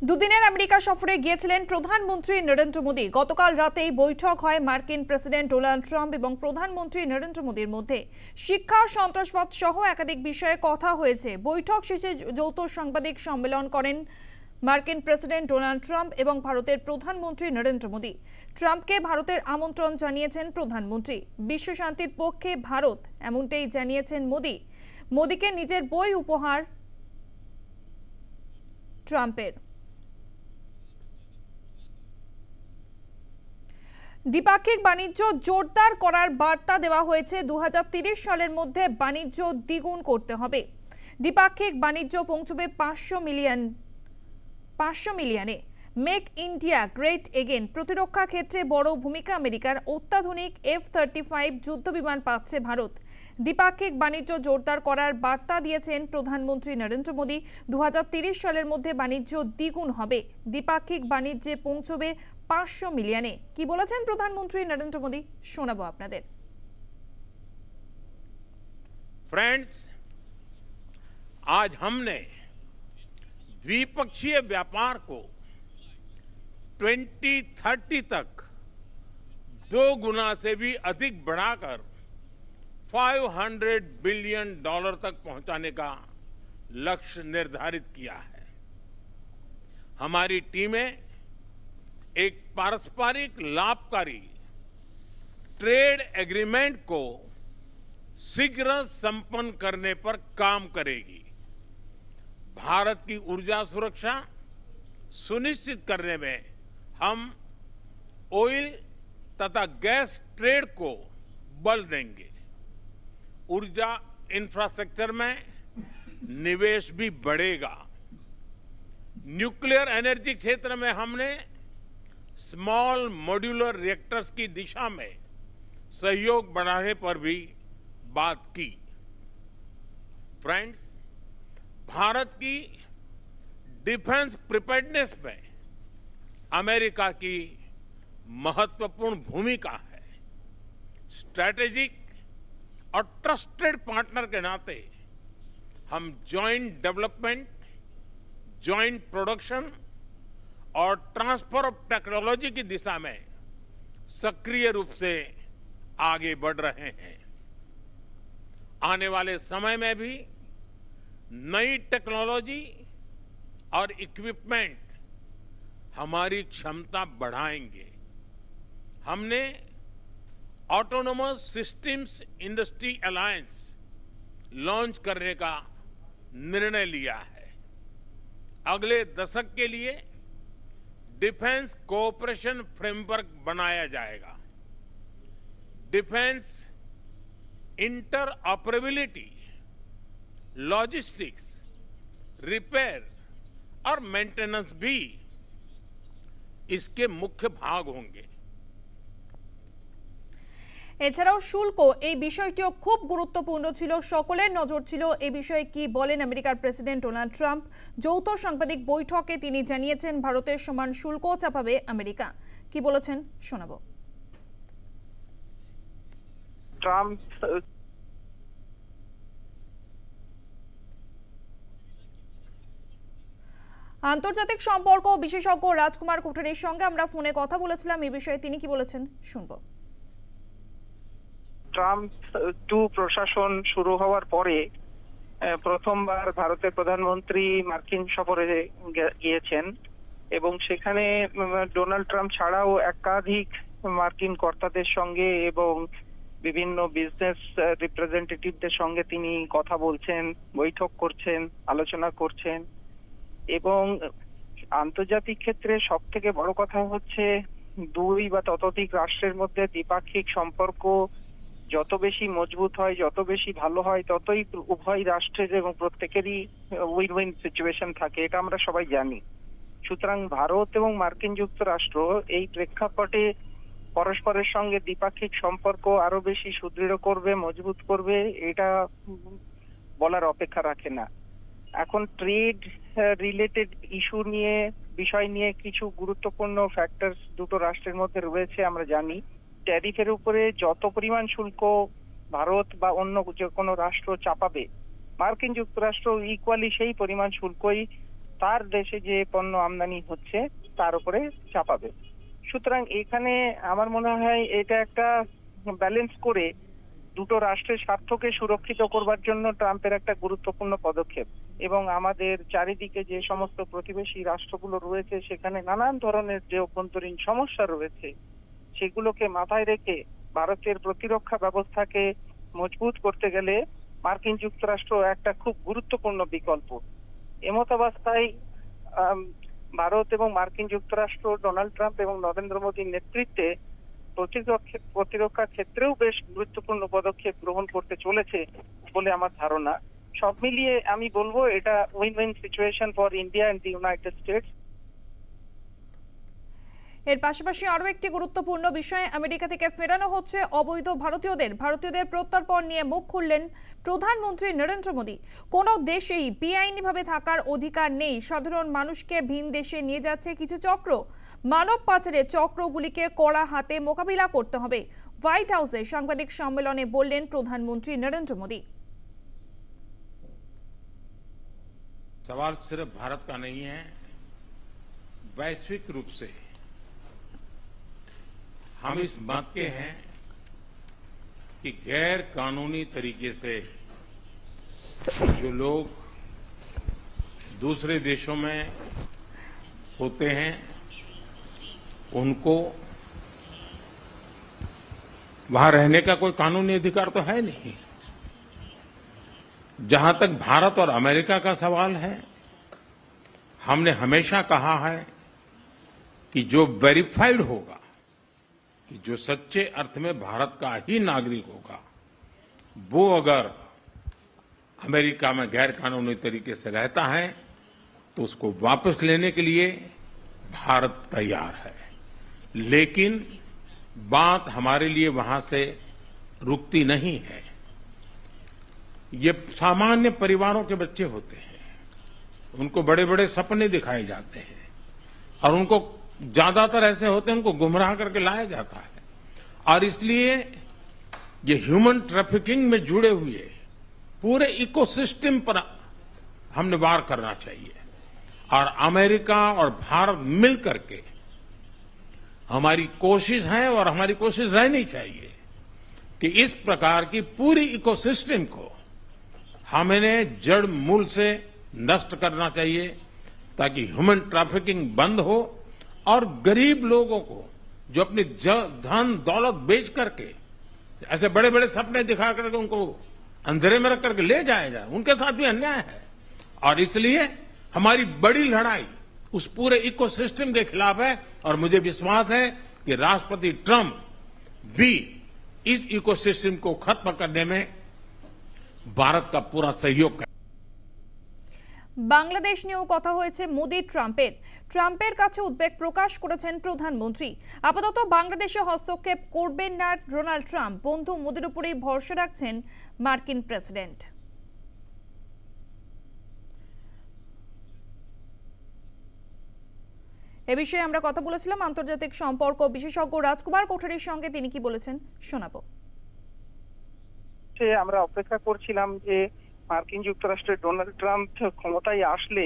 দুদিনের আমেরিকা সফরে গিয়েছিলেন প্রধানমন্ত্রী নরেন্দ্র মোদী। গতকাল রাতেই বৈঠক হয় মার্কিন প্রেসিডেন্ট ডোনাল্ড ট্রাম্প এবং প্রধানমন্ত্রী নরেন্দ্র মোদীর মধ্যে। শিক্ষা, সন্ত্রাসবাদ সহ একাধিক বিষয়ে কথা হয়েছে। বৈঠক শেষে যৌথ সাংবাদিক সম্মেলন করেন মার্কিন প্রেসিডেন্ট ডোনাল্ড ট্রাম্প এবং ভারতের প্রধানমন্ত্রী নরেন্দ্র মোদী। ট্রাম্পকে ভারতের আমন্ত্রণ জানিয়েছেন প্রধানমন্ত্রী। বিশ্ব শান্তির পক্ষে ভারত, এমনটাই জানিয়েছেন মোদী। মোদীকে নিজের বই উপহার ট্রাম্পের। দ্বিপাক্ষিক বাণিজ্য জোরদার করার বার্তা দেওয়া হয়েছে। 2030 সালের মধ্যে বাণিজ্য দ্বিগুণ করতে হবে। দ্বিপাক্ষিক বাণিজ্য পৌঁছবে 500 মিলিয়নে। মেক ইন্ডিয়া গ্রেট এগেন প্রতিরক্ষা ক্ষেত্রে বড় ভূমিকা আমেরিকার। অত্যাধুনিক F-35 যুদ্ধবিমান পাচ্ছে ভারত। দ্বিপাক্ষিক বাণিজ্য জোরদার করার বার্তা দিয়েছেন প্রধানমন্ত্রী নরেন্দ্র মোদী। 2030 সালের মধ্যে বাণিজ্য দ্বিগুণ হবে। দ্বিপাক্ষিক বাণিজ্যে পৌঁছবে 500 মিলিয়নে। কি বলেছেন প্রধানমন্ত্রী নরেন্দ্র মোদী, শোনাবো আপনাদের। फ्रेंड्स, आज हमने द्विपक्षीय व्यापार को 2030 तक 2 गुना से भी अधिक बढ़ाकर $500 बिलियन तक पहुंचाने का लक्ष्य निर्धारित किया है। हमारी टीमें एक पारस्परिक लाभकारी ट्रेड एग्रीमेंट को शीघ्र संपन्न करने पर काम करेगी। भारत की ऊर्जा सुरक्षा सुनिश्चित करने में हम ऑयल तथा गैस ट्रेड को बल देंगे। ऊर्जा इंफ्रास्ट्रक्चर में निवेश भी बढ़ेगा। न्यूक्लियर एनर्जी क्षेत्र में हमने स्मॉल मॉड्यूलर रिएक्टर्स की दिशा में सहयोग बढ़ाने पर भी बात की। फ्रेंड्स, भारत की डिफेंस प्रिपेयर्डनेस में अमेरिका की महत्वपूर्ण भूमिका है। स्ट्रैटेजिक और ट्रस्टेड पार्टनर के नाते हम जॉइंट डेवलपमेंट, जॉइंट प्रोडक्शन और ट्रांसफर ऑफ टेक्नोलॉजी की दिशा में सक्रिय रूप से आगे बढ़ रहे हैं। आने वाले समय में भी नई टेक्नोलॉजी और इक्विपमेंट हमारी क्षमता बढ़ाएंगे। हमने autonomous systems industry alliance launch करने का निर्णय लिया है। अगले दशक के लिए डिफेंस कोऑपरेशन फ्रेमवर्क बनाया जाएगा। डिफेंस इंटरऑपरेबिलिटी, लॉजिस्टिक्स, रिपेयर और मेंटेनेंस भी इसके मुख्य भाग होंगे। এছাড়াও শুল্ক, এই বিষয়টিও খুব গুরুত্বপূর্ণ ছিল। সকলের নজর ছিল এই বিষয়ে কি বলেন আমেরিকার প্রেসিডেন্ট ডোনাল্ড ট্রাম্প। যৌথ সাংবাদিক বৈঠকে তিনি জানিয়েছেন ভারতের সমান শুল্ক চাপাবে আমেরিকা। কি বলেছেন শোনাবো। ট্রাম্প আন্তর্জাতিক সম্পর্ক বিশেষজ্ঞ রাজকুমার কোঠারির সঙ্গে আমরা ফোনে কথা বলেছিলাম এই বিষয়ে। তিনি কি বলেছেন শুনবো। ট্রাম্প 2 প্রশাসন শুরু হওয়ার পরে প্রথমবার ভারতের প্রধানমন্ত্রী মার্কিন সফরে গিয়েছেন এবং সেখানে ডোনাল্ড ট্রাম্প ছাড়াও একাধিক মার্কিন কর্তাদের সঙ্গে এবং বিভিন্ন বিজনেস রিপ্রেজেন্টেটিভদের সঙ্গে তিনি কথা বলছেন, বৈঠক করছেন, আলোচনা করছেন। এবং আন্তর্জাতিক ক্ষেত্রে সব থেকে বড় কথা হচ্ছে 2 বা ততোধিক রাষ্ট্রের মধ্যে দ্বিপাক্ষিক সম্পর্ক যত বেশি মজবুত হয়, যত বেশি ভালো হয়, ততই উভয় রাষ্ট্রের এবং প্রত্যেকেরই উইন উইন সিচুয়েশন থাকে, এটা আমরা সবাই জানি। সুতরাং ভারত এবং মার্কিন যুক্তরাষ্ট্র এই প্রেক্ষাপটে পরস্পরের সঙ্গে দ্বিপাক্ষিক সম্পর্ক আরো বেশি সুদৃঢ় করবে, মজবুত করবে, এটা বলার অপেক্ষা রাখে না। এখন ট্রেড রিলেটেড ইস্যু নিয়ে, বিষয় নিয়ে কিছু গুরুত্বপূর্ণ ফ্যাক্টরস দুটো রাষ্ট্রের মধ্যে রয়েছে আমরা জানি। ট্যারিফের উপরে যত পরিমাণ শুল্ক ভারত বা অন্য যে কোনো রাষ্ট্র চাপাবে, মার্কিন যুক্তরাষ্ট্র ইকুয়ালি সেই পরিমাণ শুল্কই তার দেশে যে পণ্য আমদানি হচ্ছে তার উপরে চাপাবে। সুতরাং এখানে আমার মনে হয় এটা একটা ব্যালেন্স করে দুটো রাষ্ট্রের স্বার্থকে সুরক্ষিত করবার জন্য ট্রাম্পের একটা গুরুত্বপূর্ণ পদক্ষেপ। এবং আমাদের চারিদিকে যে সমস্ত প্রতিবেশী রাষ্ট্রগুলো রয়েছে সেখানে নানান ধরনের যে অভ্যন্তরীণ সমস্যা রয়েছে সেগুলোকে মাথায় রেখে ভারতের প্রতিরক্ষা ব্যবস্থাকে মজবুত করতে গেলে মার্কিন যুক্তরাষ্ট্র একটা খুব গুরুত্বপূর্ণ বিকল্প। এমতাবস্থায় ভারত এবং মার্কিন যুক্তরাষ্ট্র ডোনাল্ড ট্রাম্প এবং নরেন্দ্র মোদীর নেতৃত্বে প্রতিরক্ষা ক্ষেত্রেও বেশ গুরুত্বপূর্ণ পদক্ষেপ গ্রহণ করতে চলেছে বলে আমার ধারণা। সব মিলিয়ে আমি বলবো এটা win win situation for India and the United States. এর পাশাপাশি আরো একটি গুরুত্বপূর্ণ বিষয়, আমেরিকা থেকে ফেরানো হচ্ছে অবৈধ ভারতীয়দের প্রত্যর্পণ নিয়ে মুখ খুললেন প্রধানমন্ত্রী নরেন্দ্র মোদী। কোনো দেশেই বেআইনিভাবে থাকার অধিকার নেই। সাধারণ মানুষকে ভিন দেশে নিয়ে যাচ্ছে কিছু চক্র। মানব পাচারের চক্রগুলিকে কড়া হাতে মোকাবিলা করতে হবে। হোয়াইট হাউসে সাংবাদিক সম্মেলনে বললেন প্রধানমন্ত্রী নরেন্দ্র মোদী। सवाल सिर्फ भारत का नहीं है, वैश्विक रूप से हम इस मत के हैं कि गैर कानूनी तरीके से जो लोग दूसरे देशों में होते हैं उनको वहां रहने का कोई कानूनी अधिकार तो है नहीं। जहां तक भारत और अमेरिका का सवाल है, हमने हमेशा कहा है कि जो वेरीफाइड होगा, कि जो सच्चे अर्थ में भारत का ही नागरिक होगा, वो अगर अमेरिका में गैर कानूनी तरीके से रहता है तो उसको वापस लेने के लिए भारत तैयार है। लेकिन बात हमारे लिए वहां से रुकती नहीं है। ये सामान्य परिवारों के बच्चे होते हैं, उनको बड़े बड़े सपने दिखाए जाते हैं और उनको ज्यादातर ऐसे होते हैं उनको गुमराह करके लाया जाता है। और इसलिए ये ह्यूमन ट्रैफिकिंग में जुड़े हुए पूरे इकोसिस्टम पर हमने वार करना चाहिए। और अमेरिका और भारत मिल करके हमारी कोशिश है और हमारी कोशिश रहनी चाहिए कि इस प्रकार की पूरी इकोसिस्टम को हमें जड़ मूल से नष्ट करना चाहिए ताकि ह्यूमन ट्रैफिकिंग बंद हो और गरीब लोगों को जो अपनी धन दौलत बेच करके ऐसे बड़े बड़े सपने दिखा करके उनको अंधेरे में रख करके ले जाया जाए, उनके साथ भी अन्याय है। और इसलिए हमारी बड़ी लड़ाई उस पूरे इकोसिस्टम के खिलाफ है और मुझे विश्वास है कि राष्ट्रपति ट्रंप भी इस इकोसिस्टम को खत्म करने में भारत का पूरा सहयोग कर। বাংলাদেশ নিয়েও কথা হয়েছে মোদি ট্রাম্পের কাছে উদ্বেগ প্রকাশ করেছেন প্রধানমন্ত্রী। আপাতত বাংলাদেশে হস্তক্ষেপ করবেন না ডোনাল্ড ট্রাম্প, বন্ধু মোদির উপরেই ভরসা রাখছেন মার্কিন প্রেসিডেন্ট। এ বিষয়ে আমরা কথা বলেছিলাম আন্তর্জাতিক সম্পর্ক বিশেষজ্ঞ রাজকুমার কোঠারির সঙ্গে। তিনি কি বলেছেন শোনাবো। আমরা অপেক্ষা করছিলাম যে মার্কিন যুক্তরাষ্ট্রের ডোনাল্ড ট্রাম্প ক্ষমতায় আসলে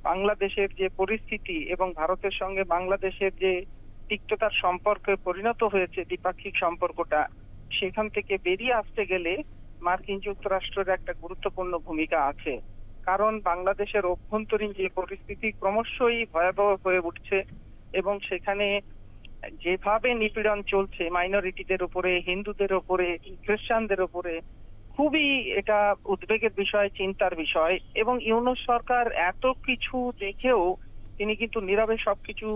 বাংলাদেশের যে পরিস্থিতি এবং ভারতের সঙ্গে বাংলাদেশের যে তিক্ততার সম্পর্কে পরিণত হয়েছে দ্বিপাক্ষিক সম্পর্কটা, সেখান থেকে বেরিয়ে আসতে গেলে মার্কিন যুক্তরাষ্ট্রের একটা গুরুত্বপূর্ণ ভূমিকা আছে। কারণ বাংলাদেশের অভ্যন্তরীণ যে পরিস্থিতি ক্রমশই ভয়াবহ হয়ে উঠছে এবং সেখানে যেভাবে নিপীড়ন চলছে মাইনরিটিদের উপরে, হিন্দুদের উপরে, খ্রিস্টানদের উপরে, খুবই এটা উদ্বেগের বিষয়, চিন্তার বিষয়। এবং ইউনূস সরকার এত কিছু দেখেও তিনি কিন্তু নীরবে সবকিছু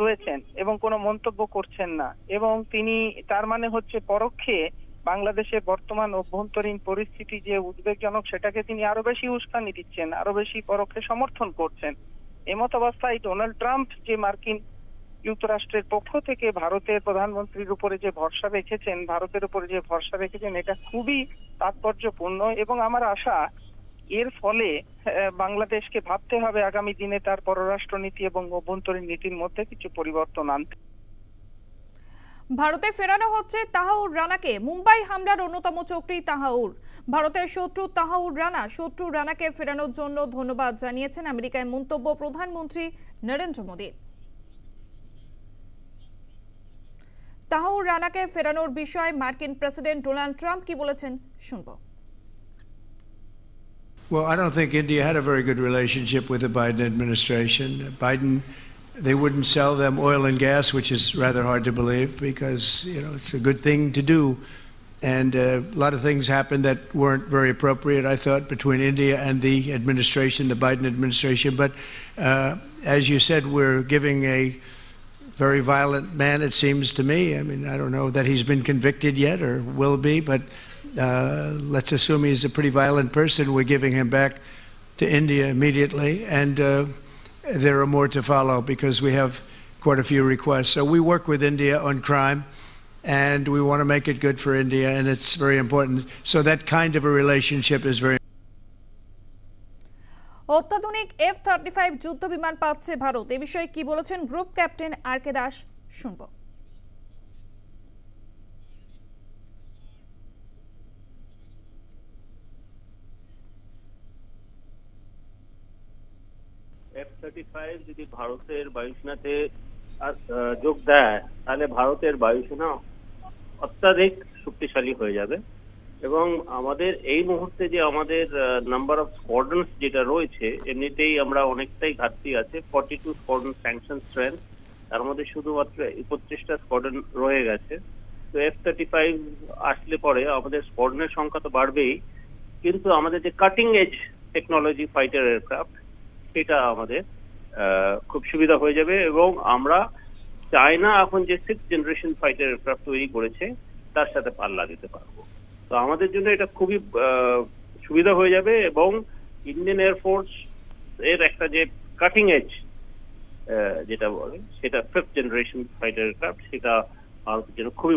রয়েছেন এবং কোনো মন্তব্য করছেন না। এবং তিনি তার মানে হচ্ছে পরোক্ষে বাংলাদেশের বর্তমান অভ্যন্তরীণ পরিস্থিতি যে উদ্বেগজনক সেটাকে তিনি আরো বেশি উস্কানি দিচ্ছেন, আরো বেশি পরোক্ষে সমর্থন করছেন। এমত অবস্থায় ডোনাল্ড ট্রাম্প যে মার্কিন যুক্তরাষ্ট্রের পক্ষ থেকে ভারতের প্রধানমন্ত্রীর উপরে যে ভরসা রেখেছেন, ভারতের উপরে যে ভরসা রেখেছেন, এটা খুবই তাৎপর্যপূর্ণ। এবং আমার আশা এর ফলে বাংলাদেশকে ভাবতে হবে আগামী দিনে তার পররাষ্ট্রনীতি এবং অভ্যন্তরীণ নীতির মধ্যে কিছু পরিবর্তন আনতে। ভারতে ফেরানো হচ্ছে তাহাউর রানাকে। মুম্বাই হামলার অন্যতম চক্রী তাহাউর। ভারতের শত্রু তাহাউর রানা শত্রু রানাকে ফেরানোর জন্য ধন্যবাদ জানিয়েছেন আমেরিকায় মন্তব্য প্রধানমন্ত্রী নরেন্দ্র মোদীর। তাহাউর রানাকে ফেরানোর বিষয়ে মার্কিন প্রেসিডেন্ট ডোনাল্ড ট্রাম্প কি বলেছেন শুনব। Well, I don't think India had a very good relationship with the Biden administration. They wouldn't sell them oil and gas, which is rather hard to believe because, it's a good thing to do. And a lot of things happened that weren't very appropriate, I thought, between India and the administration, the Biden administration. But as you said, we're giving a very violent man, it seems to me. I mean, I don't know that he's been convicted yet or will be, but let's assume he's a pretty violent person. We're giving him back to India immediately, and there are more to follow because we have quite a few requests. So we work with India on crime, and we want to make it good for India, and it's very important. So that kind of a relationship is very অত্যাধুনিক F-35 যুদ্ধ বিমান পাচ্ছে ভারত, এই বিষয়ে কি বলেছেন group captain R K Das শুনব। F-35 যদি ভারতের বায়ুসেনাতে যোগ দেয় তাহলে ভারতের বায়ুসেনা অত্যাধিক শক্তিশালী হয়ে যাবে এবং আমাদের এই মুহূর্তে যে আমাদের নাম্বার অফ স্কোয়াড্রনস যেটা রয়েছে এমনিতেই আমরা অনেকটাই ঘাটতি আছে। 42 স্কোয়াড্রন স্যাংশন স্ট্রেংথ, তার মধ্যে শুধুমাত্র 31টা স্কোয়াড্রন রয়ে গেছে। তো F-35 আসলে পরে আমাদের স্কোয়াড্রনের সংখ্যা তো বাড়বেই, কিন্তু আমাদের যে cutting edge technology fighter aircraft সেটা আমাদের খুব সুবিধা হয়ে যাবে এবং আমরা চায়না এখন যে 6th জেনারেশন ফাইটার এয়ারক্রাফট তৈরি করেছে তার সাথে পাল্লা দিতে পারবো। তো আমাদের জন্য এটা খুবই সুবিধা হয়ে যাবে এবং ইন্ডিয়ান এয়ারফোর্স এর একটা যে কাটিং এজ যেটা বলে সেটা 5th জেনারেশন ফাইটার এয়ারক্রাফট সেটা ভারতের জন্য খুবই